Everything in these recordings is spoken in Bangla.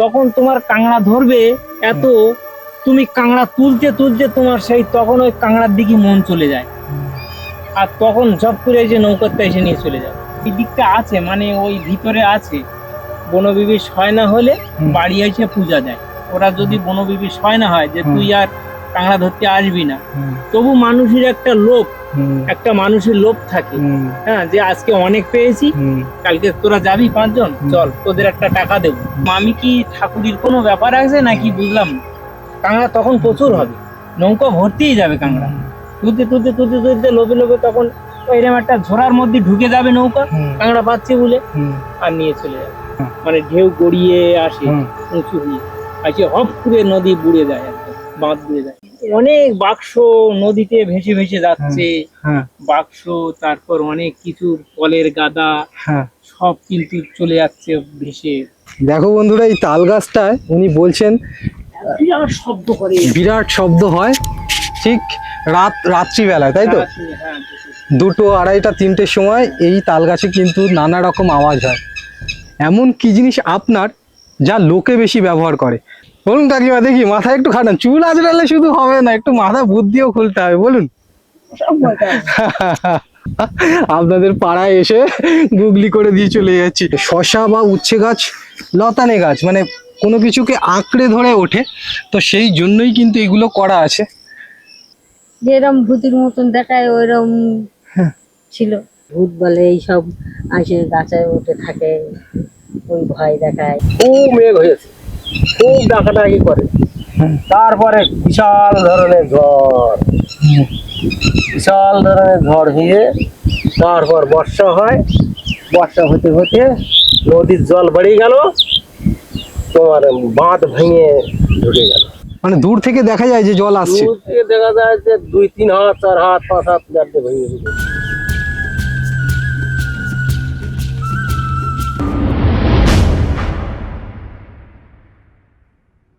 তখন তোমার কাঁকড়া ধরবে এত, তুমি কাঁকড়া তুলতে তুলতে তোমার সেই তখন ওই কাঁকড়ার দিকে মন চলে যায়, আর তখন ঝপ করে এই যে নৌকাতে এসে নিয়ে চলে যায়। এই দিকটা আছে, মানে ওই ভিতরে আছে বনবিবি সয়না হলে বাড়ি এসে পূজা দেয়। ওরা যদি বনবিবি সয়না হয় যে তুই আর কাঁকড়া ধরতে আসবি না, তবু মানুষের একটা লোভ, একটা মানুষের লোভ থাকে, হ্যাঁ, যে আজকে অনেক পেয়েছি, কালকে তোরা যাবি 5 জন, চল তোদের একটা টাকা দেবো। আমি কি ঠাকুরের কোনো ব্যাপার আছে নাকি বুঝলাম না। কাঁকড়া তখন প্রচুর হবে, নৌকা ভর্তিই যাবে কাঁকড়া, তুলতে তুলতে তুলতে তুলতে লোভে লোভে তখন এরকম একটা ঝোড়ার মধ্যে ঢুকে যাবে নৌকা, কাঁকড়া পাচ্ছে বলে, আর নিয়ে চলে যাবে। মানে ঢেউ গড়িয়ে আসে উঁচু হয়ে, আসে হপ করে নদী বুড়ে যায়, একদম বাঁধ বুড়ে যায়। অনেক বাক্স নদীতে ভেসে ভেসে যাচ্ছে, বাক্স, তারপর অনেক কিছু ফলের গাদা, সব কিন্তু চলে যাচ্ছে ভেসে। দেখো বন্ধুরা, এই তাল গাছটায় উনি বলছেন বিরাট শব্দ করে, বিরাট শব্দ হয় ঠিক রাত্রিবেলায়, তাই তো? হ্যাঁ, 2টো, 2:30, 3টের সময় এই তাল গাছে কিন্তু নানা রকম আওয়াজ হয়। এমন কি জিনিস আপনার যা লোকে বেশি ব্যবহার করে? বলুন কাকিমা, দেখি মাথায় একটু খাটান, চুল আঁচড়ালে শুধু হবে না, একটু মাথা বুদ্ধিও খুলতে হবে, বলুন। আপনাদের পাড়ায় এসে গুগলি করে দিয়ে চলে যাচ্ছি। শশা বা উচ্ছে গাছ লতানে গাছ, মানে কোনো কিছুকে আঁকড়ে ধরে ওঠে, তো সেই জন্যই কিন্তু এগুলো করা আছে। যেরকম ভূতের মতন দেখায় ওইরকম ছিল। ভূত বলে এইসব আসে গাছে উঠে থাকে, ওই ভয় দেখায়। খুব মেঘ হয়েছে, খুব ডাকাডাকি করে, তারপরে বিশাল ধরনের ঝড়, বিশাল ধরনের ঝড় হয়ে তারপর বর্ষা হয়। বর্ষা হতে হতে নদীর জল বেড়ে গেল, তোমার বাঁধ ভেঙে ঢুকে গেল। মানে দূর থেকে দেখা যায় যে জল আসছে, দূর থেকে দেখা যায় যে 2-3 হাত, 4 হাত, 5 হাত গাড়তে ভেঙে ঢুকে।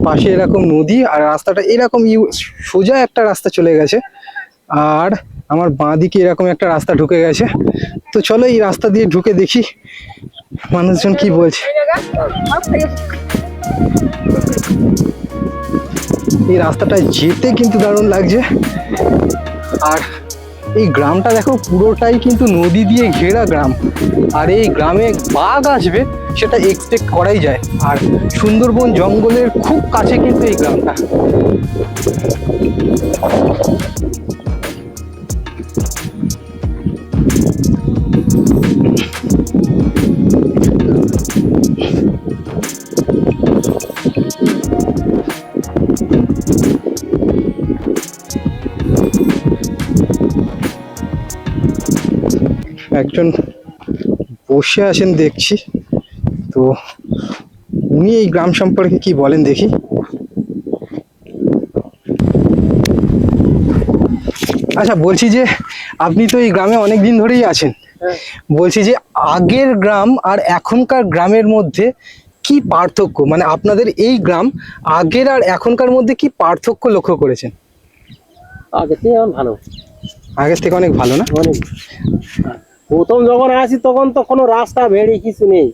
পাশে এরকম নদী, আর রাস্তাটা এরকম সোজা একটা রাস্তা চলে গেছে, আর আমার বাঁ দিকে এরকম একটা রাস্তা ঢুকে গেছে। তো চলো এই রাস্তা দিয়ে ঢুকে দেখি মানুষজন কি বলছে। এই রাস্তাটা যেতে কিন্তু দারুণ লাগছে, আর এই গ্রামটা দেখো পুরোটাই কিন্তু নদী দিয়ে ঘেরা গ্রাম, আর এই গ্রামে বাঘ আসবে সেটা এক্সপেক্ট করাই যায়। আর সুন্দরবন জঙ্গলের খুব কাছে কিন্তু এই গ্রামটা। একজন বসে আছেন দেখছি, তো উনি এই গ্রাম সম্পর্কে কি বলেন দেখি। আচ্ছা, বলছি যে আপনি তো এই গ্রামে অনেক দিন ধরেই আছেন, বলছি যে আগের গ্রাম আর এখনকার গ্রামের মধ্যে কি পার্থক্য, মানে আপনাদের এই গ্রাম আগের আর এখনকার মধ্যে কি পার্থক্য লক্ষ্য করেছেন? আগের থেকে এখন ভালো, আগের থেকে অনেক ভালো না? অনেক। প্রথম যখন আসি তখন তো কোনো রাস্তা বেড়ে কিছু নেই,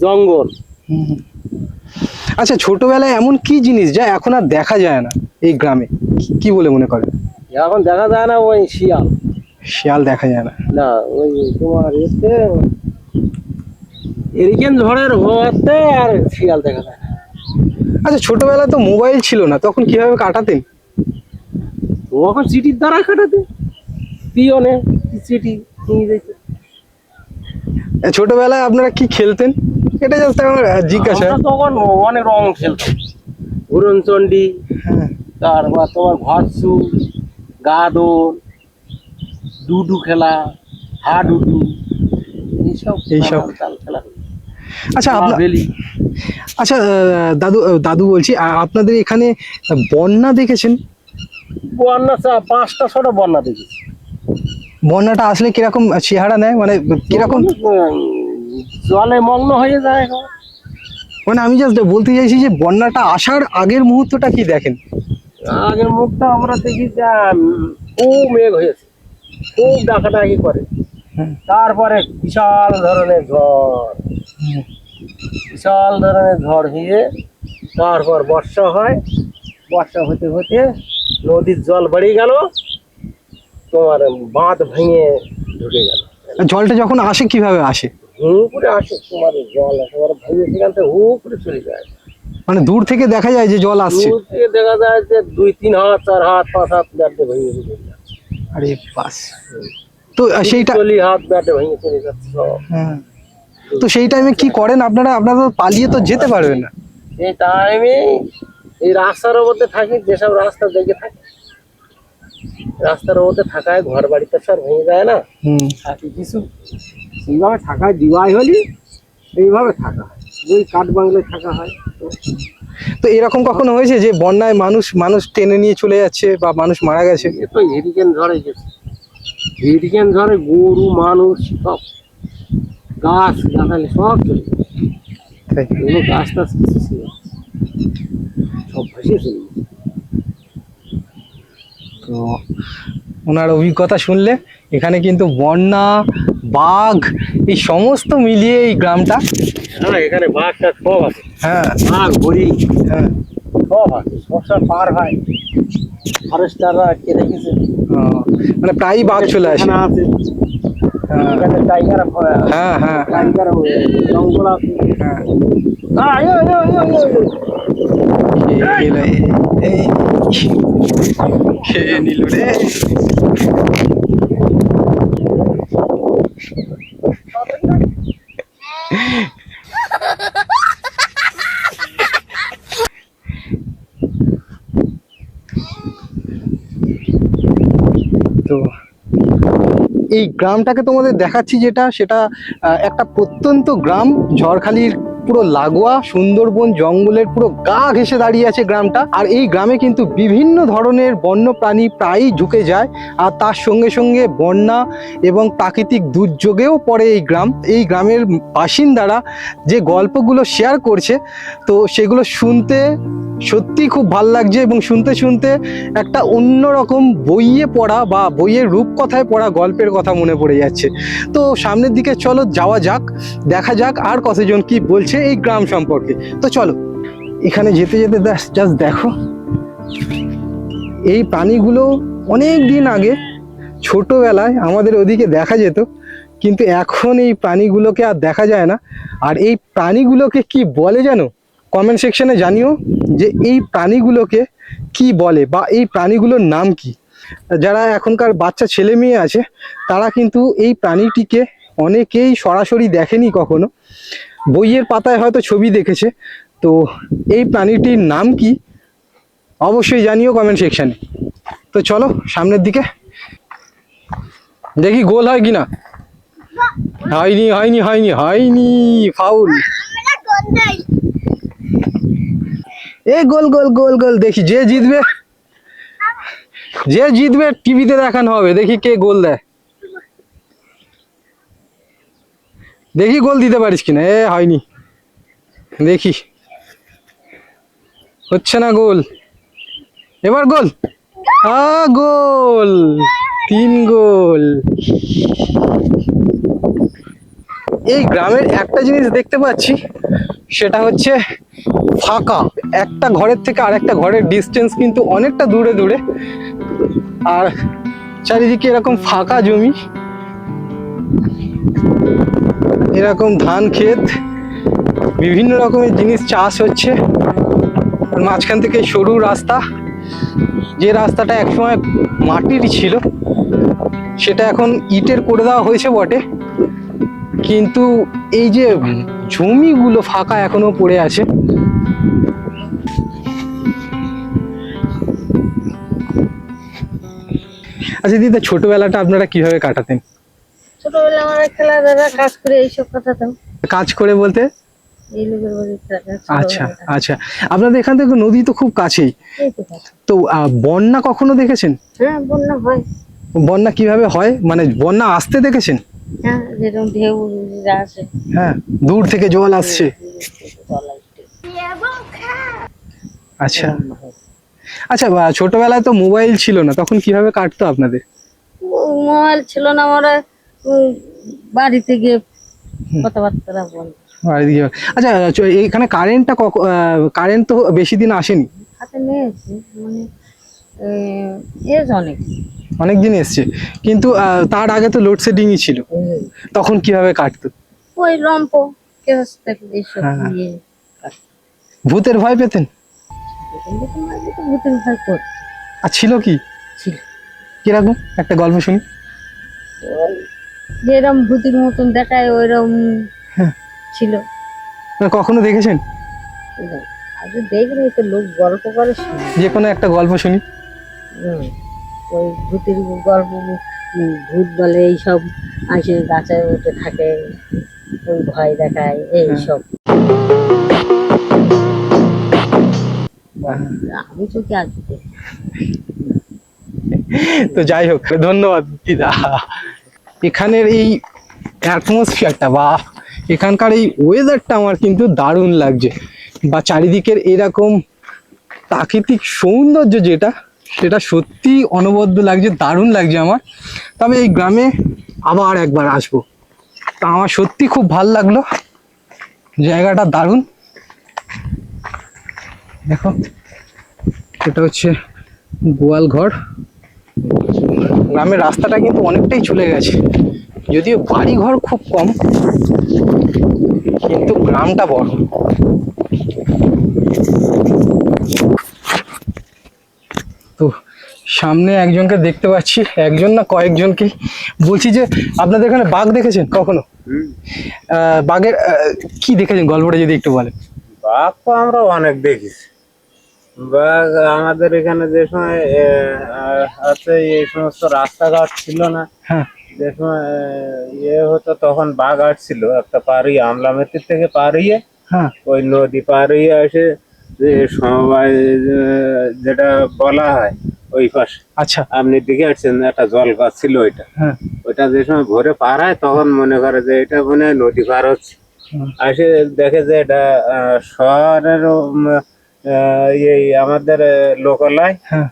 জঙ্গল। আচ্ছা, ছোটবেলায় এমন কি জিনিস যা এখন আর দেখা যায় না এই গ্রামে, কি বলে মনে করেন? এখন দেখা যায় না, ওই শিয়াল। শিয়াল দেখা যায় না? না, ওই তোমার এরিকেন ঝড়ের হওয়াতে আর শিয়াল দেখা যায় না। আচ্ছা, ছোটবেলায় তো মোবাইল ছিল না, তখন কিভাবে কাটাতেন? তখন চিঠির দ্বারা কাটাতে, পিয়নে চিঠি নিয়ে যেতে। ছোটবেলায় আপনারা কি খেলতেন, এটা জাস্ট আমার জিজ্ঞাসা। আমরা তখন অনেক রং খেলতাম, ঘুরনচন্ডি, তারপর তোমার ঘরছু, গাদন, ডুডু খেলা, হাডুডু, এইসব খেলা। আচ্ছা আচ্ছা দাদু বলছি, আপনাদের এখানে বন্যা দেখেছেন? বন্যা 5টা-6টা বন্যা দেখেছি। বন্যাটা আসলে কিরকম চেহারা নেয়, মানে কিরকম? জলে মগ্ন হয়ে যায়। মানে আমি জাস্ট বলতে চাইছি যে বন্যাটা আসার আগের মুহূর্তটা কি দেখেন? আগের মুখটা আমরা দেখি যে খুব মেঘ হয়েছে, খুব ডাকাডাকি করে, তারপরে বিশাল ধরনের ঝড়, বিশাল ধরনের ঝড় হয়ে তারপর বর্ষা হয়, বর্ষা হতে হতে নদীর জল বেড়ে গেল, তোমার বাঁধ ভেঙে ঢুকে গেল। জলটা যখন আসে কিভাবে আসে? হু করে আসে তোমার জল, একেবারে ভেঙে সেখান থেকে হু করে চলে যায়। মানে দূর থেকে দেখা যায় যে জল আসছে? দূর থেকে দেখা যায় যে 2-3 হাত 4 হাত 5 হাত ব্যাটে ভেঙে চলে যাচ্ছে। আরে বাস। তো সেইটা 40 হাত ব্যাটে ভেঙে চলে যাচ্ছে সব। হ্যাঁ, তো সেই টাইমে কি করেন আপনারা? আপনারা তো পালিয়ে তো যেতে পারবেন না। এই টাইমে এই রাস্তার মধ্যে থাকি, যেসব রাস্তা দেখে থাকি, রাস্তার মধ্যে থাকায় ঘর বাড়িতে সব ভেঙে যায় না, থাকি কিছু সেইভাবে থাকায় দিওয়াই হলি এইভাবে থাকা হয়, ওই কাঠ বাংলায় থাকা হয়। তো এরকম কখনো হয়েছে যে বন্যায় মানুষ মানুষ টেনে নিয়ে চলে যাচ্ছে বা মানুষ মারা গেছে? এ তো হেরিকেন ঝড়ে গেছে, হেরিকেন ঝড়ে গরু মানুষ সব, গাছ গাছালি সব চলে গেছে। তাই? কোনো গাছ টাছ কিছু ছিল না, সব ভেসে চলে গেছে। তো ওনার অভিজ্ঞতা শুনলে এখানে কিন্তু বন্যা, বাঘ এই সমস্ত মিলিয়ে এই গ্রামটা। হ্যাঁ, এখানে বাঘ টাঘ সব আছে, হ্যাঁ বাঘ হরিণ হ্যাঁ। সব আছে, সব পার হয়, ফরেস্টাররা কে রেখেছে। মানে প্রায়ই বাঘ চলে আসে। এখানে আছে, হ্যাঁ এখানে টাইগার, হ্যাঁ হ্যাঁ টাইগার জঙ্গল আছে। হ্যাঁ। আয়, আয়, আয়, আয়, আয়, আয়। খেয়ে নিল রে। তো এই গ্রামটাকে তোমাদের দেখাচ্ছি যেটা, সেটা একটা প্রত্যন্ত গ্রাম, ঝড়খালির পুরো লাগোয়া সুন্দরবন জঙ্গলের পুরো গা ঘেঁষে দাঁড়িয়ে আছে গ্রামটা। আর এই গ্রামে কিন্তু বিভিন্ন ধরনের বন্যপ্রাণী প্রায়ই ঢুকে যায়, আর তার সঙ্গে সঙ্গে বন্যা এবং প্রাকৃতিক দুর্যোগেও পড়ে এই গ্রাম। এই গ্রামের বাসিন্দারা যে গল্পগুলো শেয়ার করছে, তো সেগুলো শুনতে সত্যি খুব ভাল লাগছে, এবং শুনতে শুনতে একটা অন্যরকম বইয়ে পড়া বা বইয়ের রূপকথায় পড়া গল্পের কথা মনে পড়ে যাচ্ছে। তো সামনের দিকে চলো যাওয়া যাক, দেখা যাক আর কতজন কি বলছে এই গ্রাম সম্পর্কে। তো চলো, এখানে যেতে যেতে জাস্ট দেখো, এই প্রাণীগুলো অনেক দিন আগে ছোটবেলায় আমাদের ওদিকে দেখা যেত, কিন্তু এখন এই প্রাণীগুলোকে আর দেখা যায় না। আর এই প্রাণীগুলোকে কি বলে জানো? কমেন্ট সেকশনে জানিও যে এই প্রাণীগুলোকে কি বলে বা এই প্রাণীগুলোর নাম কি। যারা এখনকার বাচ্চা ছেলে মেয়ে আছে তারা কিন্তু এই প্রাণীটিকে অনেকেই সরাসরি দেখেনি কখনো, বইয়ের পাতায় হয়তো ছবি দেখেছে। তো এই প্রাণীটির নাম কি অবশ্যই জানিও কমেন্ট সেকশনে। তো চলো সামনের দিকে দেখি গোল হয় কিনা। হয়নি হয়নি হয়নি হয়নি, ফাউল। এ গোল গোল গোল গোল, দেখি যে জিতবে, যে জিতবে টিভিতে দেখানো হবে, দেখি কে গোল দেয়, দেখি গোল দিতে পারিস কিনা। এ হয়নি, দেখি হচ্ছে না গোল, এবার গোল, গোল, 3 গোল। এই গ্রামের একটা জিনিস দেখতে পাচ্ছি, সেটা হচ্ছে ফাঁকা। একটা ঘরের থেকে আরেকটা ঘরের ডিস্টেন্স কিন্তু অনেকটা দূরে দূরে, আর চারিদিকে এরকম ফাঁকা জমি, এরকম ধান ক্ষেত, বিভিন্ন রকমের জিনিস চাষ হচ্ছে। আর মাঝখান থেকে সরু রাস্তা, যে রাস্তাটা একসময় মাটির ছিল সেটা এখন ইটের করে দেওয়া হয়েছে বটে, কিন্তু এই যে জমিগুলো ফাঁকা এখনো পড়ে আছে। আচ্ছা দিদা, ছোটবেলাটা আপনারা কিভাবে কাটাতেন? ছোটবেলা আমরা খেলাধুলা কাজ করে এইসব কাটাতাম। কাজ করে বলতে? এই লোকের বাড়ি আচ্ছা আচ্ছা, আপনাদের এখান থেকে নদী তো খুব কাছেই। কাছে। তো বন্যা কখনো দেখেছেন? হ্যাঁ, বন্যা হয়। বন্যা কিভাবে হয়, মানে বন্যা আসতে দেখেছেন? হ্যাঁ, যেরকম ঢেউ আসে, হ্যাঁ, দূর থেকে জল আসছে। আচ্ছা আচ্ছা, ছোটবেলায় তো মোবাইল ছিল না, তখন কিভাবে কাটতো আপনাদের? মোবাইল ছিল না, আমরা বাড়িতে গিয়ে কথাবার্তা বলতাম। বাড়ি দিকে আচ্ছা এখানে কারেন্টটা কারেন্ট তো বেশি দিন আসেনি, হাতে নিয়েছি মানে এজ অনেক। অনেক দিন এসছে, কিন্তু তার আগে তো লোডশেডিংই ছিল, তখন কিভাবে কাটতো? ওই লম্প কেস থেকে এইসব হ্যাঁ। ইয়ে ভূতের ভয় পেতেন? দেখুন মাঝে তো ভূতের ভয় কর আর ছিল কি, ছিল। কিরকম একটা গল্প শুনি। ওই যেরকম ভূতের মতন দেখায় ওইরকম হ্যাঁ। ছিল। কখনো দেখেছেন? আজ দেখলে তো লোক গল্প করে শুনে। যে কোনো একটা গল্প শুনি। ওই ভূতের গল্প, ভূত বলে এইসব আসে গাছে উঠে থাকে, ওই ভয় দেখায় এইসব। আমি তো কি আজ তো যাই হোক, ধন্যবাদ দিদা। এখানের এই অ্যাটমসফিয়ারটা বা এখানকার এই ওয়েদারটা আমার কিন্তু দারুণ লাগছে, বা চারিদিকের এরকম প্রাকৃতিক সৌন্দর্য যেটা, সেটা সত্যি অনবদ্য লাগছে, দারুণ লাগছে আমার। তবে এই গ্রামে আবার একবার আসবো, তা আমার সত্যি খুব ভালো লাগলো, জায়গাটা দারুণ। দেখো এটা হচ্ছে গোয়াল ঘর। গ্রামের রাস্তাটা কিন্তু অনেকটাই চলে গেছে, যদিও বাড়ি ঘর খুব কম, কিন্তু গ্রামটা বড়। তো সামনে একজনকে দেখতে পাচ্ছি, একজন না কয়েকজনকে। বলছি যে আপনাদের এখানে বাঘ দেখেছেন কখনো? বাঘের কি দেখেছেন, গল্পটা যদি একটু বলেন। বাঘ তো আমরা অনেক দেখেছি। বাঘ আমাদের এখানে যে সময় আছে, এই সমস্ত রাস্তাঘাট ছিল না, হ্যাঁ যে সময় ইয়ে হতো তখন বাঘ আসছিল একটা পাড়িয়ে, আমলামেতির থেকে পাড়িয়ে হ্যাঁ ওই নদী পাড়িয়ে এসে যে সমবায় যেটা বলা হয় ওই পাশে। আচ্ছা আপনি দেখে আসছেন একটা জল গাছ ছিল ওইটা, হ্যাঁ ওইটা যে সময় ভোরে পার হয় তখন মনে করে যে এটা মনে হয় নদী পার হচ্ছে। আসে দেখে যে এটা শহরের এই আমাদের লোকালয় হ্যাঁ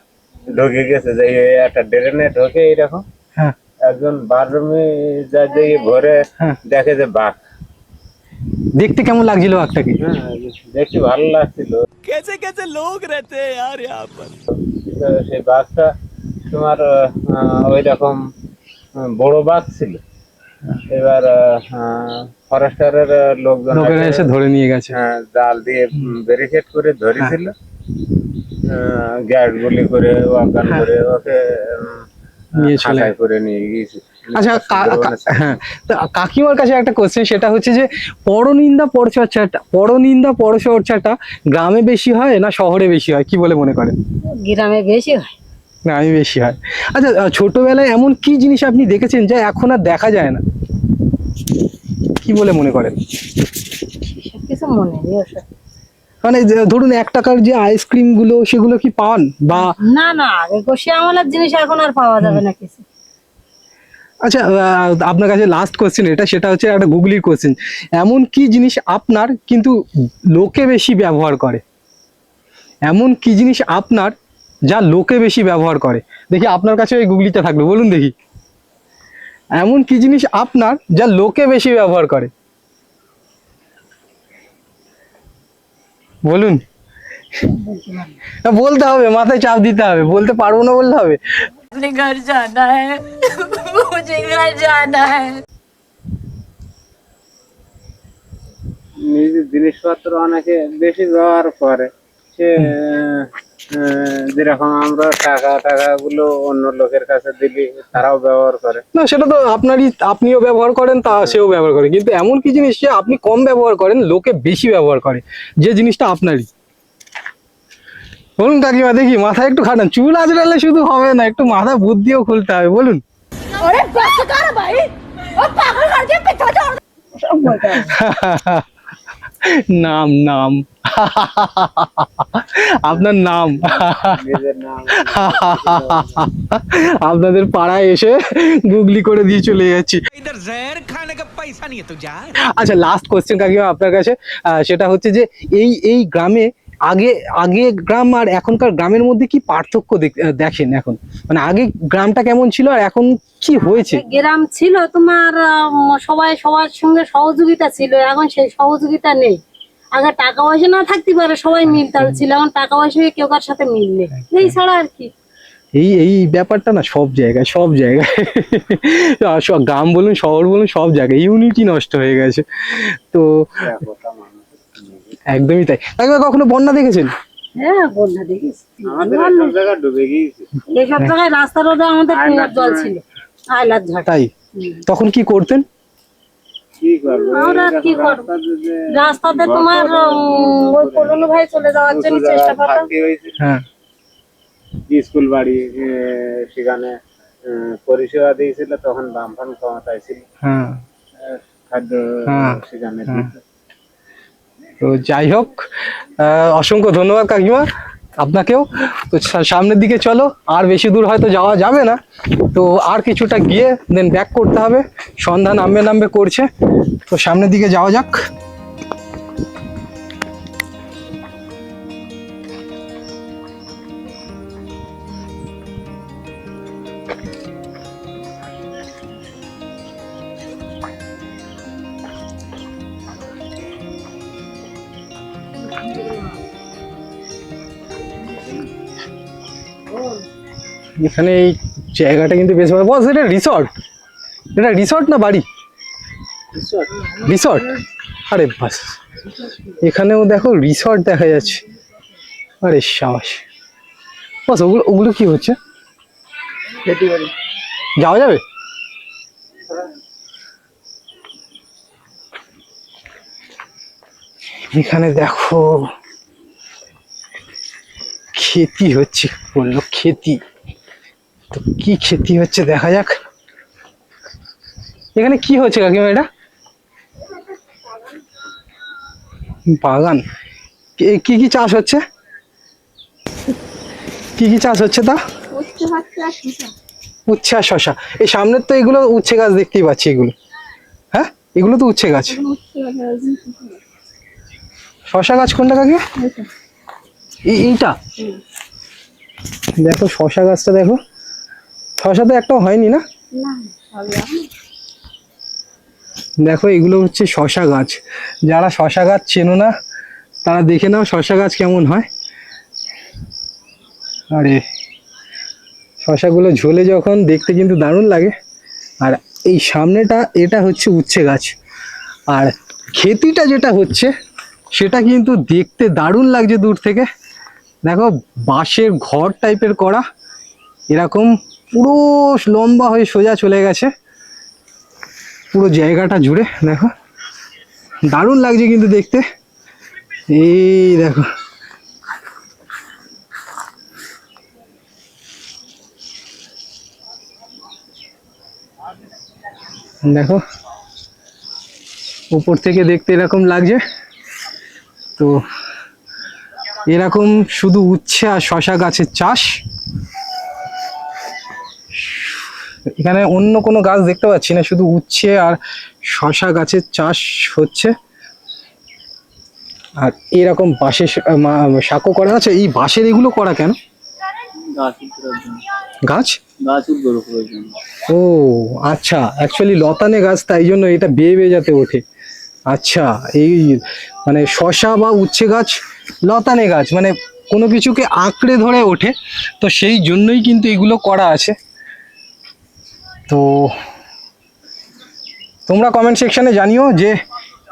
ঢুকে গেছে, যে একটা ড্রেনে ঢোকে এইরকম। হ্যাঁ একজন বাথরুমে যা যে ভোরে হ্যাঁ। দেখে যে বাঘ। দেখতে কেমন লাগছিল বাঘটাকে? হ্যাঁ, দেখতে ভালো লাগছিল। कैसे कैसे लोग रहते हैं यार यहाँ पर। তো সেই বাঘটা তোমার ওই রকম বড় বাঘ ছিল। এবার ফরেস্টারের লোকজন লোকেরা এসে ধরে নিয়ে গেছে। জাল দিয়ে ব্যারিকেড করে ধরেছিল, গ্যাস গুলি করে অজ্ঞান করে ওকে নিয়ে চলে খাঁচায় করে নিয়ে গিয়েছে। আচ্ছা হ্যাঁ, তো কাকিমার কাছে একটা কোশ্চেন, সেটা হচ্ছে যে পরনিন্দা পরচর্চাটা গ্রামে বেশি হয় না শহরে বেশি হয়, কি বলে মনে করেন? গ্রামে বেশি হয়। গ্রামে বেশি হয়। আচ্ছা ছোটবেলায় এমন কি জিনিস আপনি দেখেছেন যা এখন আর দেখা যায় না, কি বলে মনে করেন? সব কিছু মনে নেই ওসব। মানে ধরুন 1 টাকার যে আইসক্রিম গুলো, সেগুলো কি পান? বা না না, আগে গোসে আমলার জিনিস এখন আর পাওয়া যাবে না কিছু। আচ্ছা আপনার কাছে লাস্ট কোশ্চেন এটা, সেটা হচ্ছে একটা গুগলির কোশ্চেন। এমন কি জিনিস আপনার কিন্তু লোকে বেশি ব্যবহার করে? এমন কি জিনিস আপনার যা লোকে বেশি ব্যবহার করে? দেখি আপনার কাছে ওই গুগলিটা থাকলো, বলুন দেখি। এমন কি জিনিস আপনার যা লোকে বেশি ব্যবহার করে, বলুন। বলতে হবে, মাথায় চাপ দিতে হবে, বলতে পারবো না বলতে হবে। अपने घर जाना है मुझे घर जाना है। নিজের জিনিসপত্র অনেকে বেশি ব্যবহার করে, সে যেরকম আমরা টাকা গুলো অন্য লোকের কাছে দিলি তারাও ব্যবহার করে। না সেটা তো আপনিও ব্যবহার করেন, তা সেও ব্যবহার করে, কিন্তু এমন কি জিনিস যে আপনি কম ব্যবহার করেন, লোকে বেশি ব্যবহার করে, যে জিনিসটা আপনারই। বলুন কাকিমা, দেখি মাথায় একটু খাটান, চুল আঁচড়ালে শুধু হবে না, একটু মাথা বুদ্ধিও খুলতে হবে, বলুন। अरे बस कर भाई, और पागल कर दिया पिता छोड़। নাম নাম আপনার নাম নিজের নাম আপনাদের পাড়ায় এসে গুগলি করে দিয়ে চলে যাচ্ছি। इधर जहर खाने का पैसा नहीं है तो जा। আচ্ছা লাস্ট কোশ্চেন কাকিমা আপনার কাছে, সেটা হচ্ছে যে এই গ্রামে আগে আগে গ্রাম আর এখনকার গ্রামের মধ্যে কি পার্থক্য দেখেন এখন, মানে আগে গ্রামটা কেমন ছিল আর এখন কি হয়েছে? গ্রাম ছিল তোমার সবাই সবার সঙ্গে সহযোগিতা ছিল, এখন সেই সহযোগিতা নেই। আগে টাকা পয়সা না থাকতে পারে সবাই মিলতাল ছিল, এখন টাকা পয়সা কেউ কার সাথে মিল নেই, এই ছাড়া আর কি। এই এই ব্যাপারটা না সব জায়গায় সব জায়গায় সব গ্রাম বলুন শহর বলুন সব জায়গায় ইউনিটি নষ্ট হয়ে গেছে। তো একদমই তাই। কাকিমা কখনো বন্যা দেখেছেন? হ্যাঁ বন্যা দেখিস, আমাদের সব জায়গা ডুবে গিয়েছে। এইসব জায়গায় রাস্তার রোডে আমাদের কুয়োর জল ছিল, আইলার ঝাড়। তাই তখন কি করতেন? কি করবো, আমরা কি করবো, রাস্তাতে তোমার ওই পলনু ভাই চলে যাওয়ার জন্য চেষ্টা করতাম। থাকতে হয়েছে। হ্যাঁ স্কুল বাড়ি সেখানে পরিষেবা দিয়েছিল, তখন দাম ফান কমাতাই ছিল, হ্যাঁ খাদ্য হ্যাঁ, সেখানে হ্যাঁ। দিত। তো যাই হোক, অসংখ্য ধন্যবাদ কাকিমা আপনাকেও। তো সামনের দিকে চলো, আর বেশি দূর হয়তো যাওয়া যাবে না, তো আর কিছুটা গিয়ে দেন ব্যাক করতে হবে, সন্ধ্যা নামবে নামবে করছে, তো সামনের দিকে যাওয়া যাক। এখানে এই জায়গাটা কিন্তু বেশ ভালো। বস এটা রিসর্ট, এটা রিসর্ট না বাড়ি? রিসর্ট। আরে বাস, এখানেও দেখো রিসর্ট দেখা যাচ্ছে। আরে সাবাস বস, ওগুলো ওগুলো কি হচ্ছে? যাওয়া যাবে? এখানে দেখো খেতি হচ্ছে, বললো খেতি, তো কি খেতি হচ্ছে দেখা যাক। এখানে কি হচ্ছে কাকিমা? এটা বাগান, কি কি চাষ হচ্ছে? কি কি চাষ হচ্ছে তা? উচ্ছে আর শশা। এই সামনের তো এগুলো উচ্ছে গাছ দেখতেই পাচ্ছি, এগুলো হ্যাঁ এগুলো তো উচ্ছে গাছ। শশা গাছ কোনটা কাকিমা? এইটা দেখো, শশা গাছটা দেখো, শশা তো একটাও হয়নি না। দেখো এগুলো হচ্ছে শশা গাছ, যারা শশা গাছ চেনো না তারা দেখে নাও শশা গাছ কেমন হয়। আরে শশাগুলো ঝোলে যখন দেখতে কিন্তু দারুণ লাগে। আর এই সামনেটা এটা হচ্ছে উচ্ছে গাছ, আর খেতিটা যেটা হচ্ছে সেটা কিন্তু দেখতে দারুণ লাগছে দূর থেকে। দেখো বাঁশের ঘর টাইপের করা, এরকম পুরো লম্বা হয়ে সোজা চলে গেছে পুরো জায়গাটা জুড়ে। দেখো দারুণ লাগছে কিন্তু দেখতে। এই দেখো দেখো উপর থেকে দেখতে এরকম লাগছে। তো এরকম শুধু উচ্ছে আর শশা গাছের চাষ, এখানে অন্য কোনো গাছ দেখতে পাচ্ছি না, শুধু উচ্ছে আর শশা গাছের চাষ হচ্ছে। আর এরকম বাঁশের সাঁকো করা আছে। এই বাঁশের এগুলো করা কেন? গাছ ও আচ্ছা, অ্যাকচুয়ালি লতানে গাছ, তাই জন্য এটা বেয়ে বেয়ে যাতে ওঠে। আচ্ছা, এই মানে শশা বা উচ্ছে গাছ লতানে গাছ, মানে কোনো কিছুকে আঁকড়ে ধরে ওঠে, তো সেই জন্যই কিন্তু এগুলো করা আছে। তো তোমরা কমেন্ট সেকশনে জানিও যে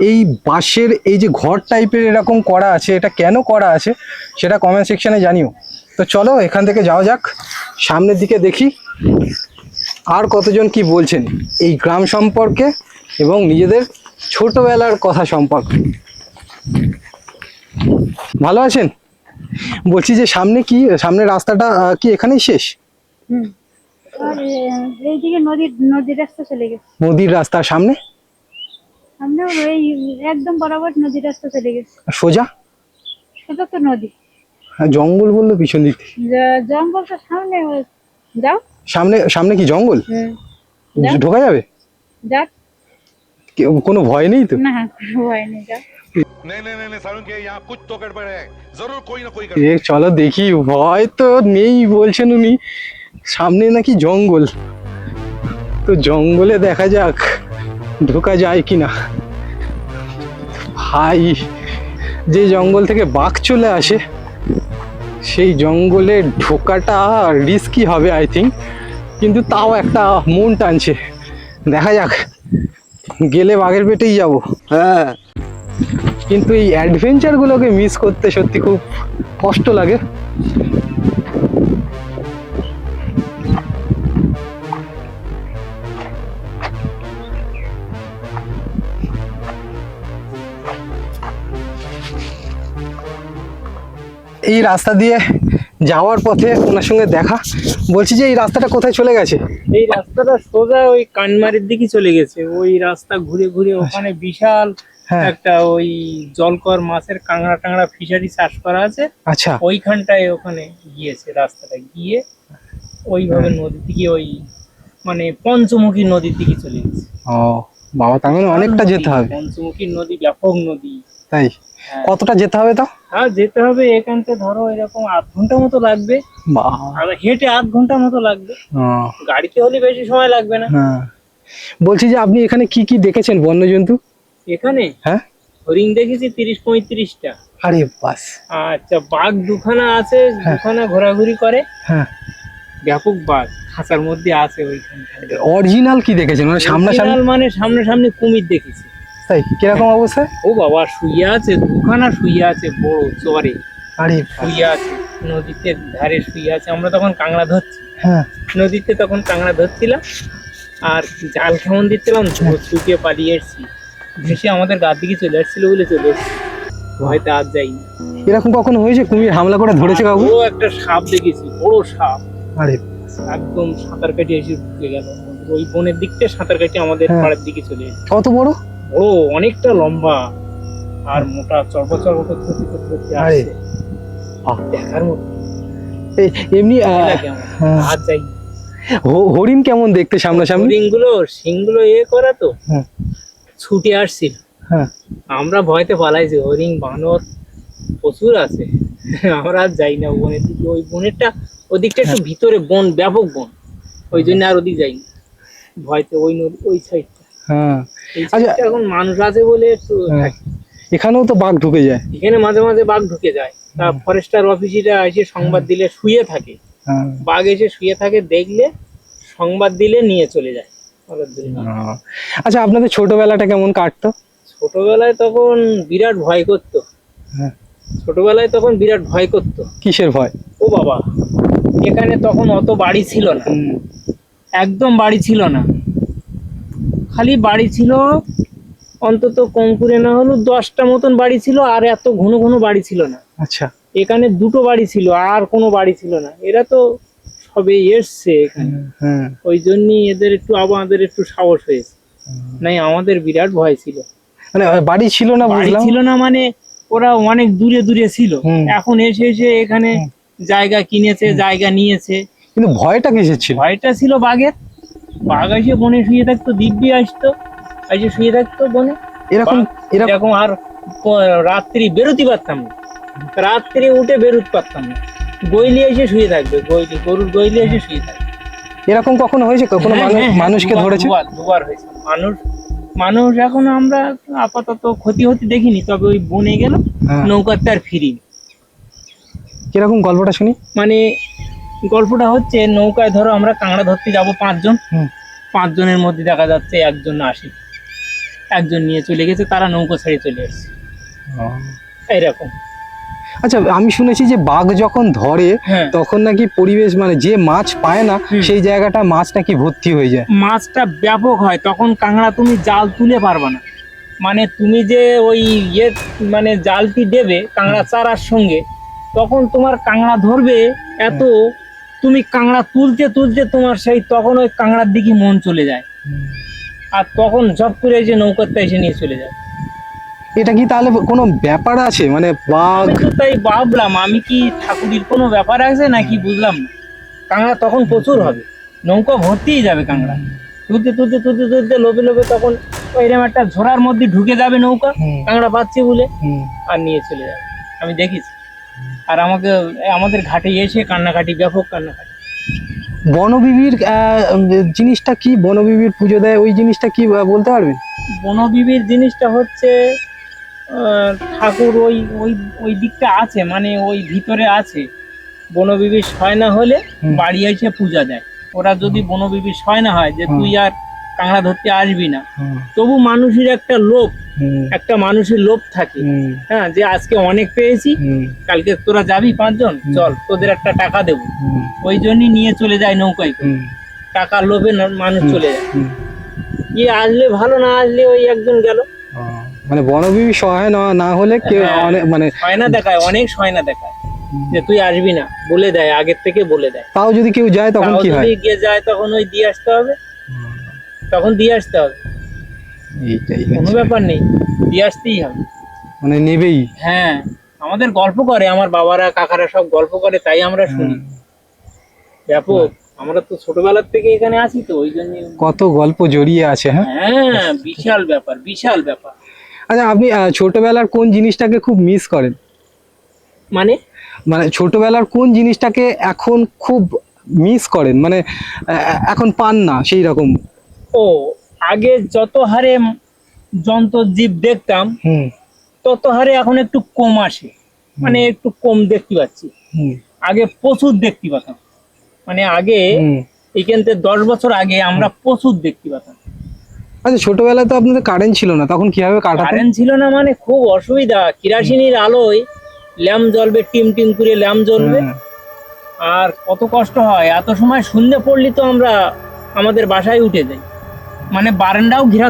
এই বাঁশের এই যে ঘর টাইপের এরকম করা আছে, এটা কেন করা আছে সেটা কমেন্ট সেকশনে জানিও। তো চলো এখান থেকে যাওয়া যাক, সামনের দিকে দেখি আর কতজন কি বলছেন এই গ্রাম সম্পর্কে এবং নিজেদের ছোটবেলার কথা সম্পর্কে। ভালো আছেন? বলছি যে সামনে কি, সামনের রাস্তাটা কি এখানেই শেষ? আর এইদিকে নদীর রাস্তা চলে গেছে, নদীর রাস্তার সামনে সামনে ওই একদম বরাবর নদীর রাস্তা চলে গেছে, সোজা? সেটা তো নদী। জঙ্গল বললো পিছন দিক থেকে। জঙ্গলটা সামনে, যাও সামনে, সামনে কি জঙ্গল? ঢোকা যাবে? যাক, কোনো ভয় নেই তো? না ভয় নেই, যাও। চলো দেখি, ভয় তো নেই বলছেন উনি, সামনে নাকি জঙ্গল, তো জঙ্গলে দেখা যাক ঢোকা যায় কিনা। ভাই, যে জঙ্গল থেকে বাঘ চলে আসে সেই জঙ্গলে ঢোকাটা রিস্কি হবে আই থিঙ্ক, কিন্তু তাও একটা মন টানছে, দেখা যাক, গেলে বাঘের পেটেই যাব। হ্যাঁ, কিন্তু এই অ্যাডভেঞ্চার গুলোকে মিস করতে সত্যি খুব কষ্ট লাগে। এই রাস্তা দিয়ে যাওয়ার পথে ওনার সঙ্গে দেখা, বলছি যে এই রাস্তাটা কোথায় চলে গেছে? এই রাস্তাটা সোজা ওই কানমারির দিকে চলে গেছে, ওই রাস্তা ঘুরে ঘুরে ওখানে বিশাল হ্যাঁ। একটা ওই জলকর মাছের কাঁকড়া টাংড়া ফিশারি চাষ করা আছে, আচ্ছা, ওইখানটায় ওখানে গিয়েছে রাস্তাটা, গিয়ে ওইভাবে নদীর দিকে ওই মানে পঞ্চমুখী নদীর দিকে চলে গেছে। ও বাবা, তার মানে অনেকটা যেতে হবে। পঞ্চমুখী নদী ব্যাপক নদী। তাই হ্যাঁ। কতটা যেতে হবে তাও? হ্যাঁ, যেতে হবে এখান থেকে ধরো এরকম 8 ঘন্টা মতো লাগবে, বাহ, আর হেঁটে 8 ঘন্টা মতো লাগবে, গাড়িতে হলে বেশি সময় লাগবে না। হ্যাঁ, বলছি যে আপনি এখানে কি কি দেখেছেন বন্যজন্তু? এখানে হ্যাঁ, হরিণ দেখেছি 30-35টা। আরে বাস, আচ্ছা, বাঘ দুখানা আছে, দুখানা ঘোরাঘুরি করে, হ্যাঁ, ব্যাপক বাঘ খাঁচার মধ্যে আছে ওইখানে। অরিজিনাল কি দেখেছেন মানে সামনাসামনি? Original মানে সামনাসামনি কুমির দেখেছি। তাই কিরকম অবস্থায়? ও বাবা, শুয়ে আছে, দুখানা শুয়ে আছে, বড় চরে আরে শুয়ে আছে, নদীতে ধারে শুয়ে আছে। আমরা তখন কাঁকড়া ধরছি হ্যাঁ, নদীতে, তখন কাঁকড়া ধরছিলাম আর জাল কেমন দিচ্ছিলাম, ছুটিয়ে পালিয়ে এসছি, ভেসে আমাদের গার দিকে চলে আসছিল বলে চলে এসছি, ভয়তে আর যাইনি। এরকম কখনো হয়েছে কুমির হামলা করে ধরেছে কাউকে? বড় একটা সাপ দেখেছি, বড় সাপ, আরে একদম সাঁতার কেটে এসে ঢুকে গেল ওই বনের দিক থেকে, সাঁতার কেটে আমাদের হ্যাঁ। পাড়ের দিকে চলে এলো। কত বড়? ও অনেকটা লম্বা আর মোটা, চরপা চরপা করতে আরে আসছে, দেখার মতো এমনি লাগে আমার, হ্যাঁ। আর যাই। হরিণ কেমন দেখতে সামনাসামনি? হরিণগুলো শিংগুলো করা তো, হ্যাঁ। ছুটে আসছিল, হ্যাঁ, আমরা ভয়তে পালাইছি, হরিণ বানর প্রচুর আছে। আমরা আর যাই না বনের দিকে, ওই বনেরটা ওদিকটা একটু ভিতরে বন, ব্যাপক বন, ওই জন্য আর ওদিক যাইনি ভয়তে, ওই নদী ওই সাইডটা। হ্যাঁ, এই আচ্ছা। সাইডটা এখন মানুষ আছে বলে একটু হ্যাঁ। থাকি। এখানেও তো বাঘ ঢুকে যায়। এখানে মাঝে মাঝে বাঘ ঢুকে যায়, তা ফরেস্টার অফিসাররা এসে সংবাদ দিলে শুয়ে থাকে, হ্যাঁ। বাঘ এসে শুয়ে থাকে, দেখলে সংবাদ দিলে নিয়ে চলে যায়। ওরা ধরে নিয়ে। আচ্ছা, আপনাদের ছোটবেলাটা কেমন কাটতো? ছোটবেলায় তখন বিরাট ভয় করতো, হ্যাঁ। ছোটবেলায় তখন বিরাট ভয় করতো। কিসের ভয়? ও বাবা, এখানে তখন অত বাড়ি ছিল না, একদম বাড়ি ছিল না, খালি বাড়ি ছিল অন্তত কম করে না হলো 10টা মতন বাড়ি ছিল, আর এত ঘন ঘন বাড়ি ছিল না। আচ্ছা, এখানে 2টো বাড়ি ছিল, আর কোনো বাড়ি ছিল না। এরা তো সবে এসছে এখানে, হ্যাঁ, ওই জন্যই এদের একটু, আমাদের একটু সাহস হয়েছে, নাই আমাদের বিরাট ভয় ছিল। মানে বাড়ি ছিল না, বাড়ি বুঝলাম। ছিল না মানে ওরা অনেক দূরে দূরে ছিল, হুম। এখন এসে এসে এখানে জায়গা কিনেছে, জায়গা নিয়েছে। কিন্তু ভয়টা কিসের ছিল? ভয়টা ছিল বাঘের, বাঘ এসে বনে শুয়ে থাকতো, দিব্যি আসতো, এসে শুয়ে থাকতো বনে। এরকম এরকম এরকম আর রাত্রি বেরোতে পারতাম না, রাত্রি উঠে বেরোতে পারতাম না, গইলি এসে শুয়ে থাকবে, গইলি, গরুর গইলি এসে শুয়ে থাকবে। এরকম কখনো হয়েছে? কখনো হ্যাঁ, হ্যাঁ, মানুষকে ধরেছে? দুবার হয়েছে। মানুষ এখন আমরা আপাতত ক্ষতি হতে দেখিনি, তবে ওই বনে গেল হ্যাঁ। নৌকাতে আর ফিরি। কিরকম গল্পটা শুনি? মানে গল্পটা হচ্ছে, নৌকায় ধরো আমরা কাঁকড়া ধরতে যাব 5 জন, হুম। 5 জনের মধ্যে দেখা যাচ্ছে একজন আসে, একজন নিয়ে চলে গেছে, তারা নৌকা ছেড়ে চলে এসছে, এইরকম। আচ্ছা, আমি শুনেছি যে বাঘ যখন ধরে হ্যাঁ। তখন নাকি পরিবেশ, মানে যে মাছ পায় না সেই জায়গাটা মাছ নাকি ভর্তি হয়ে যায়। মাছটা ব্যাপক হয় তখন, কাঁকড়া তুমি জাল তুলে পারবা না, মানে তুমি যে ওই মানে জালটি দেবে কাঁকড়া চারার সঙ্গে, তখন তোমার কাঁকড়া ধরবে এত, তুমি কাঁকড়া তুলতে তুলতে তোমার সেই তখন ওই কাঁকড়ার দিকে মন চলে যায়, আর তখন ঝপ করে যে নৌকাতে এসে নিয়ে চলে যায়। এটা কি তাহলে কোনো ব্যাপার আছে, মানে বাঘ? আমি তো তাই ভাবলাম, আমি কি ঠাকুরের কোনো ব্যাপার আছে নাকি, বুঝলাম না। কাঁকড়া তখন প্রচুর হবে, নৌকা ভর্তিই যাবে কাঁকড়া, তুলতে তুলতে তুলতে তুলতে লোভে লোভে তখন ওইরকম একটা ঝোড়ার মধ্যে ঢুকে যাবে নৌকা, হুম। কাঁকড়া পাচ্ছে বলে, হুম। আর নিয়ে চলে যাবে। আমি দেখেছি। আর আমাদের ঘাটে এসে কান্নাকাটি, ব্যাপক কান্নাকাটি। বনবিবির জিনিসটা কি, বনবিবির পুজো দেয় ওই জিনিসটা কি বলতে পারবেন? বনবিবির জিনিসটা হচ্ছে ঠাকুর ওই ওই ওই দিকটা আছে, মানে ওই ভিতরে আছে। বনবিবির সয় না হলে হুম। বাড়ি এসে পূজা দেয়। ওরা যদি বনবিবির সয় না হয় যে হুম। তুই আর কাঁকড়া ধরতে আসবি না, হুম। তবু মানুষের একটা লোভ, হুম। একটা মানুষের লোভ থাকে, হুম। হ্যাঁ, যে আজকে অনেক পেয়েছি, হুম। কালকে তোরা যাবি 5 জন, হুম। চল তোদের একটা টাকা দেবো। হুম। ওই জন্যই নিয়ে চলে যায় নৌকায় করে। হুম। টাকার লোভে মানুষ হুম। চলে যায়। হুম। ইয়ে আসলে ভালো, না আসলে ওই একজন গেল। মানে বনবিবি সহায় না হলে কেউ হ্যাঁ, অনেক মানে সয়না দেখায়, অনেক সয়না দেখায় যে তুই আসবি না, বলে দেয়, আগের থেকে বলে দেয়। তাও যদি কেউ যায় তখন তাও কি হয়? যদি গিয়ে যায় তখন ওই দিয়ে আসতে হবে, তখন দিয়ে আসতে হবে, এইটাই কোনো হচ্ছে। ব্যাপার নেই, দিয়ে আসতেই হবে। মানে নেবেই। হ্যাঁ, আমাদের গল্প করে, আমার বাবারা কাকারা সব গল্প করে, তাই আমরা শুনি। ব্যাপক, আমরা তো ছোটবেলার থেকে এখানে আছি, তো ওই জন্য। কত গল্প জড়িয়ে আছে। হ্যাঁ। হ্যাঁ, বিশাল ব্যাপার, বিশাল ব্যাপার। আচ্ছা, আপনি ছোটবেলার কোন জিনিসটাকে খুব মিস করেন? মানে মানে ছোটবেলার কোন জিনিসটাকে এখন খুব মিস করেন, মানে এখন পান না সেই রকম? ও, আগে যত হারে জন্তু জীব দেখতাম, হুম। তত হারে এখন একটু কম আসে, মানে একটু কম দেখতে পাচ্ছি। হুম। আগে প্রচুর দেখতে পেতাম, মানে আগে হুম। এখান থেকে 10 বছর আগে আমরা প্রচুর দেখতে পেতাম। আচ্ছা, ছোটবেলায় তো আপনাদের কারেন্ট ছিল না, তখন কিভাবে কাটাতেন? কারেন্ট ছিল না, মানে খুব অসুবিধা। কিরাসিনীর আলোয় ল্যাম্প জ্বলবে, টিম টিম করে ল্যাম্প জ্বলবে, হ্যাঁ। আর কত কষ্ট হয়। এত সময় সন্ধ্যে পড়লি তো আমরা আমাদের বাসায় উঠে যাই, মানে বারান্দাও ঘেরা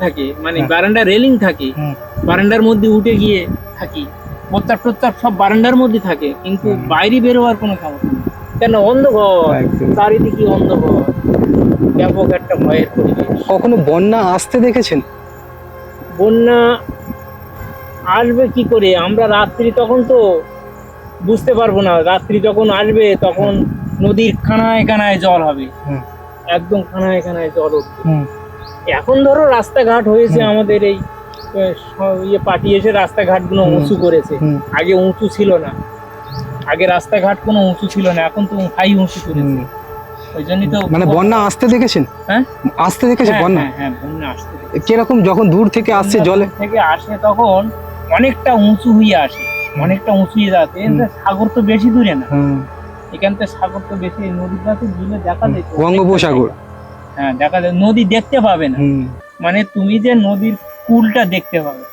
থাকে, মানে হ্যাঁ। বারান্দা রেলিং থাকে, হুম। বারান্দার মধ্যে উঠে গিয়ে থাকি। প্রত্যাপ টত্যাপ সব বারান্দার মধ্যে থাকে, কিন্তু হুম। বাইরে বেরোবার কোনো ক্ষমতা নেই। কেন, অন্ধকার, একদম। চারিদিকে অন্ধকার, ব্যাপক একটা ভয়ের পরিবেশ। কখনো বন্যা আসতে দেখেছেন? বন্যা আসবে কি করে, আমরা রাত্রি তখন তো বুঝতে পারবো না। রাত্রি যখন আসবে তখন নদীর কানায় কানায় জল হবে, হুম। একদম কানায় কানায় জল উঠবে। হুম। এখন ধরো রাস্তাঘাট হয়েছে, হুম। আমাদের এই ইয়ে পার্টি এসে রাস্তাঘাট গুলো হুম। উঁচু করেছে। হুম। আগে উঁচু ছিল না, আগে রাস্তাঘাট কোনো উঁচু ছিল না, এখন তো হাই উঁচু করেছে। হুম। ওই জন্যই তো মানে বন্যা আসতে দেখেছেন? হ্যাঁ, আসতে দেখেছেন হ্যাঁ, বন্যা? হ্যাঁ, হ্যাঁ, বন্যা আসতে দেখেছি। কিরকম যখন দূর থেকে আসছে জলে? দূর থেকে আসে তখন অনেকটা উঁচু হয়ে আসে, অনেকটা উঁচু হয়ে যাচ্ছে। এখান থেকে সাগর তো বেশি দূরে না, হুম। এখান থেকে সাগর তো বেশি, নদীর কাছে দূরে দেখা যায় তো, বঙ্গোপসাগর। হ্যাঁ, দেখা যায়, নদী দেখতে পাবে না, হুম। মানে তুমি যে নদীর কুলটা দেখতে পাবে,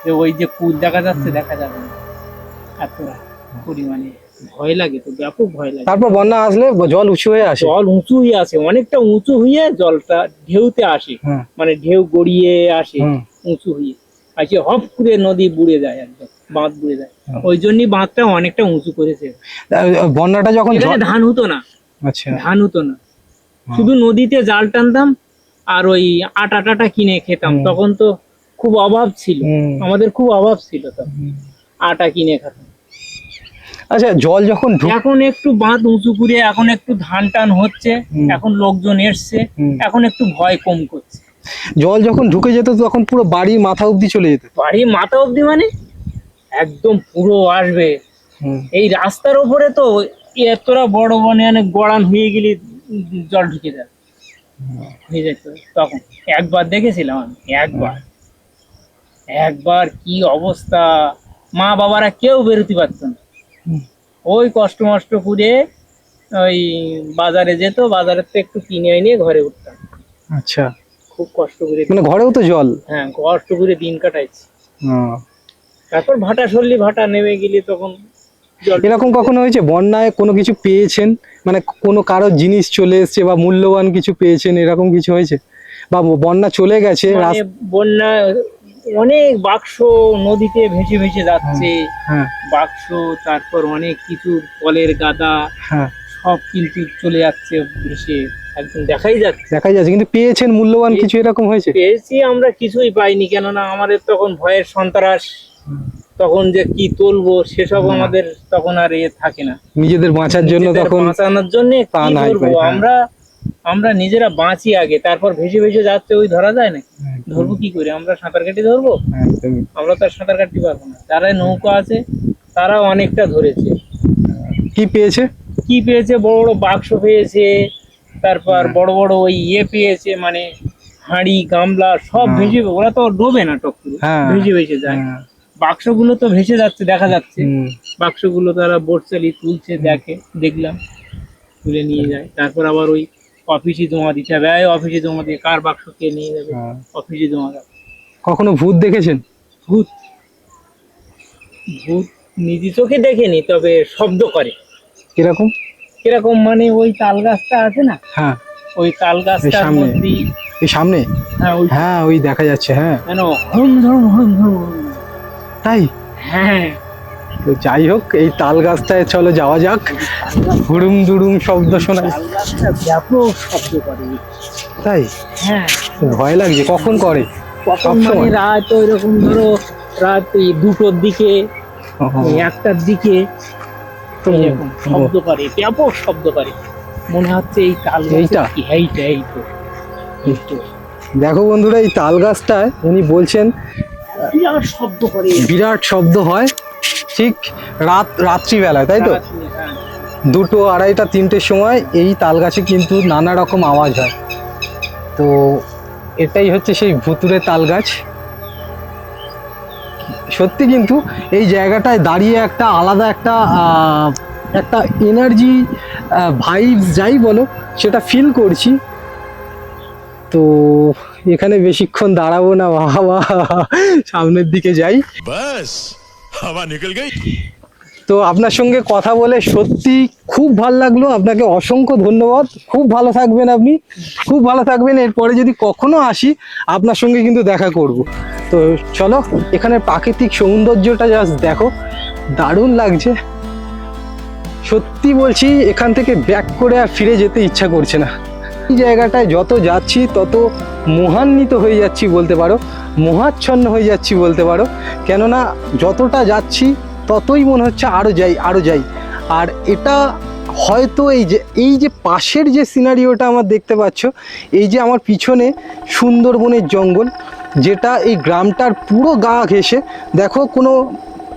যে ওই যে কুল দেখা যাচ্ছে দেখা যাবে না, এত পরিমাণে ভয় লাগে, তো ব্যাপক ভয় লাগে। তারপর বন্যা আসলে জল উঁচু হয়ে আসে। জল উঁচু হয়ে আসে, অনেকটা উঁচু হয়ে জলটা ঢেউতে আসে, হ্যাঁ। মানে ঢেউ গড়িয়ে আসে, হুম। উঁচু হয়ে আসে, হপ করে নদী বুড়ে যায়, একদম বাঁধ বুড়ে যায়। হুম। ওই জন্যই বাঁধটা অনেকটা উঁচু করেছে। বন্যাটা যখন এখানে ধান হতো না, আচ্ছা। ধান হতো না, শুধু নদীতে জাল টানতাম আর ওই আটা কিনে খেতাম। হুম। তখন তো খুব অভাব ছিল, হুম। আমাদের খুব অভাব ছিল, তখন আটা কিনে খেতাম। আচ্ছা, জল যখন এখন একটু বাঁধ উঁচু করে এখন একটু ধান টান হচ্ছে, হুম। এখন লোকজন এসছে, হুম। এখন একটু ভয় কম করছে। জল যখন ঢুকে যেত তখন পুরো বাড়ির মাথা অব্দি চলে যেত। বাড়ির মাথা অব্দি, মানে একদম পুরো আসবে। হুম। এই রাস্তার উপরে তো এতটা বড় বনে গড়ান হয়ে গেলে জল ঢুকে যাবে, হয়ে যেত। তখন একবার দেখেছিলাম আমি, একবার কি অবস্থা, মা বাবারা কেউ বেরোতে পারতো না। হুম। ওই কষ্ট মষ্ট করে ওই বাজারে যেত, বাজারের থেকে একটু কিনে এনে ঘরে উঠতাম। আচ্ছা, খুব কষ্ট করে, মানে ঘরেও তো জল। হ্যাঁ, কষ্ট করে দিন কাটাইছি। হুম। তারপর ভাটা নেমে গেলে তখন জল। এরকম কখনো হয়েছে বন্যায় কোনো কিছু পেয়েছেন, মানে কোনো কারো জিনিস চলে এসেছে বা মূল্যবান কিছু পেয়েছেন, এরকম কিছু হয়েছে? বা বন্যা চলে গেছে মানে বন্যা অনেক বাক্স নদীতে ভেসে ভেসে যাচ্ছে, হ্যাঁ। বাক্স, তারপর অনেক কিছু ফলের গাদা, হ্যাঁ। সব কিন্তু চলে যাচ্ছে ভেসে, একদম দেখাই যাচ্ছে। দেখা যাচ্ছে, কিন্তু পেয়েছেন মূল্যবান কিছু, এরকম হয়েছে? পেয়েছি আমরা, কিছুই পাইনি, কেননা আমাদের তখন ভয়ের সন্ত্রাস, তখন যে কি তুলবো সেসব আমাদের তখন আর থাকে না। নিজেদের বাঁচার জন্য নিজেদের তখন বাঁচানোর জন্য তা কি নাই করবো ভাই, হ্যাঁ। আমরা, আমরা নিজেরা বাঁচি আগে, তারপর ভেসে ভেসে যাচ্ছে, ওই ধরা যায় না? ধরবো কি করে? আমরা সাঁতার কাটি ধরবো? একদমই। আমরা তো আর সাঁতার কাটতে পারবো না। যারা নৌকা আছে তারাও অনেকটা ধরেছে। কি পেয়েছে? কি পেয়েছে? বড় বড় বাক্স পেয়েছে, তারপর বড় বড় ওই পেয়েছে, মানে হাঁড়ি গামলা সব ভেসে, ওরা তো ডোবে না টক করে, হ্যাঁ। ভেসে ভেসে যায়। হ্যাঁ। বাক্সগুলো তো ভেসে যাচ্ছে, দেখা যাচ্ছে। হুম। বাক্সগুলো তারা বোট চালিয়ে তুলছে, দেখলাম তুলে নিয়ে যায়। তারপর আবার ওই অফিসে জমা দিতে হবে। অফিসে জমা দিয়ে কার বাক্স কে নিয়ে যাবে, হ্যাঁ। অফিসে জমা দেবে। কখনো ভূত দেখেছেন? ভূত ভূত নিজে চোখে দেখেনি, তবে শব্দ করে। কিরকম? কিরকম মানে ওই তাল গাছটা আছে না, হ্যাঁ, ওই তাল গাছটার সামনে। মধ্যে, এই সামনে। হ্যাঁ ওই হ্যাঁ, ওই দেখা যাচ্ছে। হ্যাঁ, যেন হুম ধরুম হুম ধরুম। তাই? হ্যাঁ, তো যাই হোক, এই তাল গাছটায় চলো যাওয়া যাক। হুড়ুম দুড়ুম শব্দ শোনায়। তাল গাছটা ব্যাপক শব্দ করে। তাই? হ্যাঁ, ভয় লাগছে। কখন করে? কখন মানে সবসময়? রাত ওইরকম ধরো রাত এই 2টোর দিকে, এই 1টার দিকে এরকম শব্দ করে, ব্যাপক শব্দ করে। মনে হচ্ছে এই তাল এইটা? গাছটা কি? এই তো দেখো বন্ধুরা, এই তাল গাছটায় উনি বলছেন বিরাট শব্দ করে। বিরাট শব্দ হয় ঠিক রাত্রিবেলায়, তাই তো? হ্যাঁ। 2টো, 2:30, 3টের সময় এই তাল গাছে কিন্তু নানা রকম আওয়াজ হয়। তো এটাই হচ্ছে সেই ভুতুরে তাল গাছ। সত্যি কিন্তু এই জায়গাটায় দাঁড়িয়ে একটা আলাদা একটা এনার্জি, ভাইবস যাই বলো, সেটা ফিল করছি। তো এখানে বেশিক্ষণ দাঁড়াবো না বাবা, সামনের দিকে যাই। बस हवा निकल गई। তো আপনার সঙ্গে কথা বলে সত্যি খুব ভালো লাগলো। আপনাকে অসংখ্য ধন্যবাদ। খুব ভালো থাকবেন আপনি, খুব ভালো থাকবেন। এরপরে যদি কখনো আসি আপনার সঙ্গে কিন্তু দেখা করব। তো চলো, এখানে প্রাকৃতিক সৌন্দর্যটা জাস্ট দেখো, দারুণ লাগছে। সত্যি বলছি, এখান থেকে ব্যাক করে আর ফিরে যেতে ইচ্ছা করছে না। এই জায়গাটায় যত যাচ্ছি তত মোহান্বিত হয়ে যাচ্ছি বলতে পারো, মোহাচ্ছন্ন হয়ে যাচ্ছি বলতে পারো। কেননা যতটা যাচ্ছি ততই মনে হচ্ছে আরও যাই। আর এটা হয়তো এই যে পাশের যে সিনারিওটা আমার দেখতে পাচ্ছ, এই যে আমার পিছনে সুন্দরবনের জঙ্গল, যেটা এই গ্রামটার পুরো গা ঘেঁষে, দেখো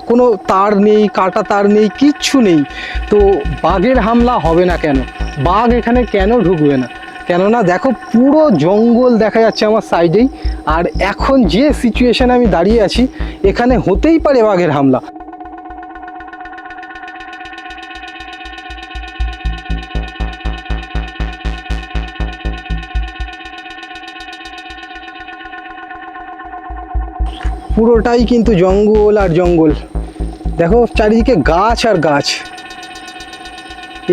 কোনো তার নেই, কাটা তার নেই, কিচ্ছু নেই। তো বাঘের হামলা হবে না কেন? বাঘ এখানে কেন ঢুকবে না? কেননা দেখো পুরো জঙ্গল দেখা যাচ্ছে আমার সাইডেই। আর এখন যে সিচুয়েশনে আমি দাঁড়িয়ে আছি, এখানে হতেই পারে বাঘের হামলা। পুরোটাই কিন্তু জঙ্গল আর জঙ্গল। দেখো চারিদিকে গাছ আর গাছ।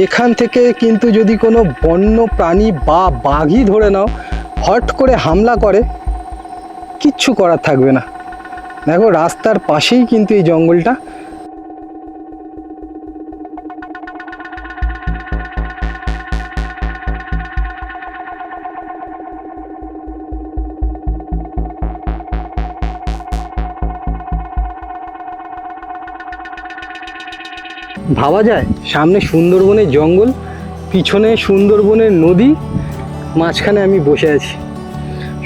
এখান থেকে কিন্তু যদি কোনো বন্য প্রাণী বা বাঘই ধরে নাও, হট করে হামলা করে, কিচ্ছু করার থাকবে না। দেখো রাস্তার পাশেই কিন্তু এই জঙ্গলটা। ভাবা যায়, সামনে সুন্দরবনের জঙ্গল, পিছনে সুন্দরবনের নদী, মাঝখানে আমি বসে আছি।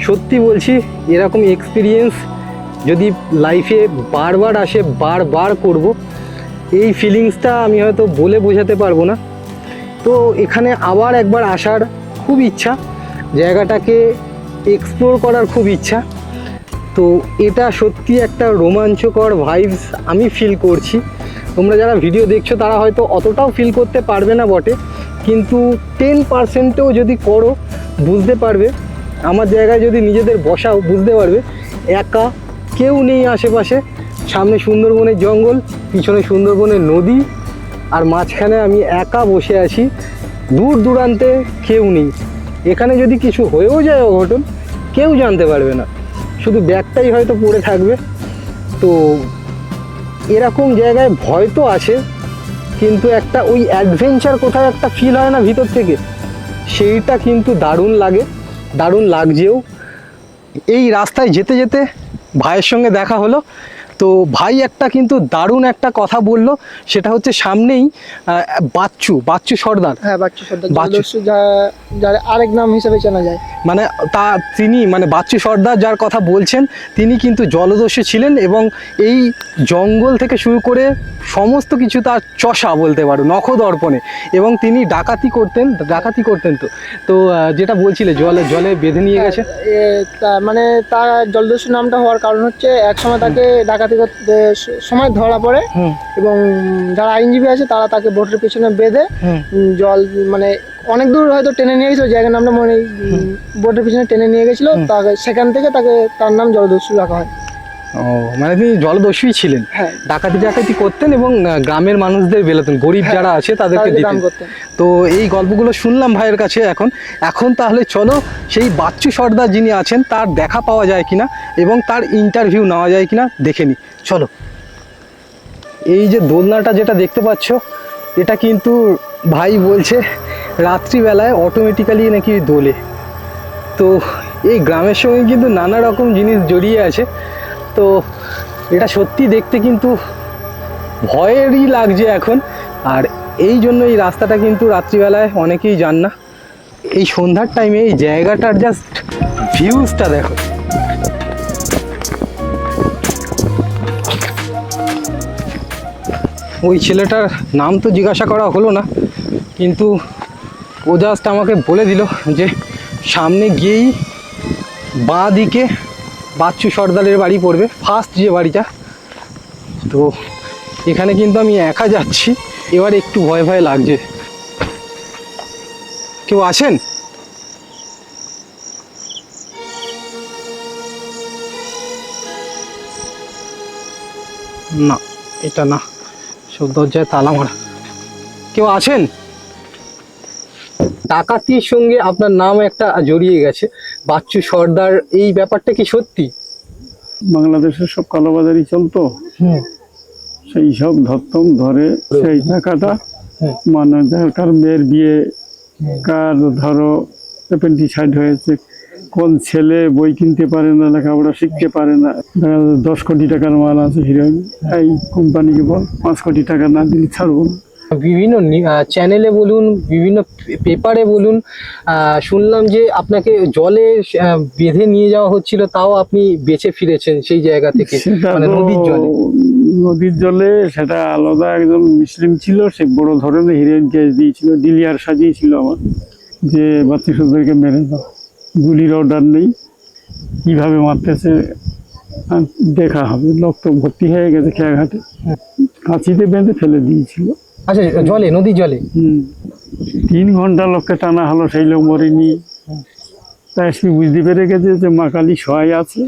সত্যি বলছি, এরকম এক্সপিরিয়েন্স যদি লাইফে বারবার আসে, বারবার করব। এই ফিলিংসটা আমি হয়তো বলে বোঝাতে পারবো না। তো এখানে আবার একবার আসার খুব ইচ্ছা, জায়গাটাকে এক্সপ্লোর করার খুব ইচ্ছা। তো এটা সত্যি একটা রোমাঞ্চকর ভাইবস আমি ফিল করছি। তোমরা যারা ভিডিও দেখছো তারা হয়তো অতটাও ফিল করতে পারবে না বটে, কিন্তু 10%ও যদি করো বুঝতে পারবে। আমার জায়গায় যদি নিজেদের বসাও বুঝতে পারবে, একা কেউ নেই আশেপাশে, সামনে সুন্দরবনের জঙ্গল, পিছনে সুন্দরবনের নদী, আর মাঝখানে আমি একা বসে আছি। দূর দূরান্তে কেউ নেই। এখানে যদি কিছু হয়েও যায় অঘটন, কেউ জানতে পারবে না, শুধু ব্যাগটাই হয়তো পড়ে থাকবে। তো এরকম জায়গায় ভয় তো আছে, কিন্তু একটা ওই অ্যাডভেঞ্চার কোথাও একটা ফিল হয় না ভিতর থেকে, সেইটা কিন্তু দারুণ লাগে, দারুণ লাগছেও। এই রাস্তায় যেতে যেতে ভাইয়ের সঙ্গে দেখা হলো। তো ভাই একটা কিন্তু দারুণ একটা কথা বললো, সেটা হচ্ছে সামনেই বাচ্চু সর্দার। হ্যাঁ, বাচ্চু সর্দার বাচ্চু। জলদস্যু, যার আরেক নাম হিসেবে চেনা যায়। মানে তিনি মানে বাচ্চু সর্দার যার কথা বলছেন, তিনি কিন্তু জলদস্যু ছিলেন এবং এই জঙ্গল থেকে শুরু করে সমস্ত কিছু তার চষা বলতে পারো, নখদর্পণে। এবং তিনি ডাকাতি করতেন তো যেটা বলছিলে জলে বেঁধে নিয়ে গেছে। মানে তার জলদস্যু নামটা হওয়ার কারণ হচ্ছে এক সময় তাকে ডাকাতি করতে সময় ধরা পড়ে এবং যারা আইনজীবী আছে তারা তাকে বোটের পিছনে বেঁধে জল মানে অনেক দূর হয়তো টেনে নিয়ে গেছিল, জায়গার নামটা মনে নেই, বোটের পিছনে টেনে নিয়ে গেছিল, তাকে সেখান থেকে তার নাম জলদস্যু রাখা হয়। ও, মানে তিনি জলদস্যুই ছিলেন। হ্যাঁ, ডাকাতি করতেন এবং গ্রামের মানুষদের বেলাতেন, গরিব যারা আছে তাদেরকে দান দিতেন। করতেন। তো এই গল্পগুলো শুনলাম ভাইয়ের কাছে। এখন তাহলে চলো সেই বাচ্চু সর্দার যিনি আছেন তার দেখা পাওয়া যায় কিনা এবং তার ইন্টারভিউ নেওয়া যায় কিনা দেখে নি। চলো। এই যে দোলনাটা যেটা দেখতে পাচ্ছ, এটা কিন্তু ভাই বলছে রাত্রিবেলায় অটোমেটিক্যালি নাকি দোলে। তো এই গ্রামের সঙ্গে কিন্তু নানা রকম জিনিস জড়িয়ে আছে। তো এটা সত্যি দেখতে কিন্তু ভয়েরই লাগছে এখন। আর এই জন্য এই রাস্তাটা কিন্তু রাত্রিবেলায় অনেকেই যান না। এই সন্ধ্যার টাইমে এই জায়গাটার জাস্ট ভিউজটা দেখো। ওই ছেলেটার নাম তো জিজ্ঞাসা করা হলো না, কিন্তু ও জাস্ট আমাকে বলে দিল যে সামনে গিয়েই বাঁ দিকে বাচ্চু সর্দারের বাড়ি পড়বে, ফার্স্ট যে বাড়িটা। তো এখানে কিন্তু আমি একা যাচ্ছি, এবার একটু ভয় ভয় লাগছে। কেউ আছেন? না, এটা না, সব দরজায় তালা মারা। কেউ আছেন? ডাকাতির সঙ্গে আপনার নাম একটা জড়িয়ে গেছে, বাচ্চু সর্দার, এই ব্যাপারটা কি সত্যি? বাংলাদেশের সব কালোবাজারি চলতো, সেই সব ধরতাম, ধরে সেই টাকাটা মানে কার মেয়ের বিয়ে, কার ধরো অ্যাপেন্ডিসাইড হয়েছে, কোন ছেলে বই কিনতে পারে না, লেখাপড়া শিখতে পারে না, 10 কোটি টাকার মাল আছে হিরোইন, এই কোম্পানিকে বল 5 কোটি টাকা না দিলে ছাড়বো না। বিভিন্ন চ্যানেলে বলুন, বিভিন্ন পেপারে বলুন, শুনলাম যে আপনাকে জলে বেঁধে নিয়ে যাওয়া হচ্ছিল, তাও আপনি বেঁচে ফিরেছেন সেই জায়গা থেকে, সেটা মানে নদীর জলে সেটা আলাদা। একজন মুসলিম ছিল, সে বড় ধরনের হিরোইন কেস দিয়েছিল, ডিলিয়ার সাজিয়েছিল আমার, যে বাচ্চা সদরকে মেরে দাও, গুলির অর্ডার নেই, কিভাবে মারতেছে দেখা হবে, রক্ত ভর্তি হয়ে গেছে খেয়াঘাটে, কাঁচিতে বেঁধে ফেলে দিয়েছিল। আচ্ছা, জলে, নদীর জলে 3 ঘন্টা লোককে টানা হলো, সেই লোক মরেনি। তাই বুঝতে পেরে গেছে যে মা কালী সহায় আছে।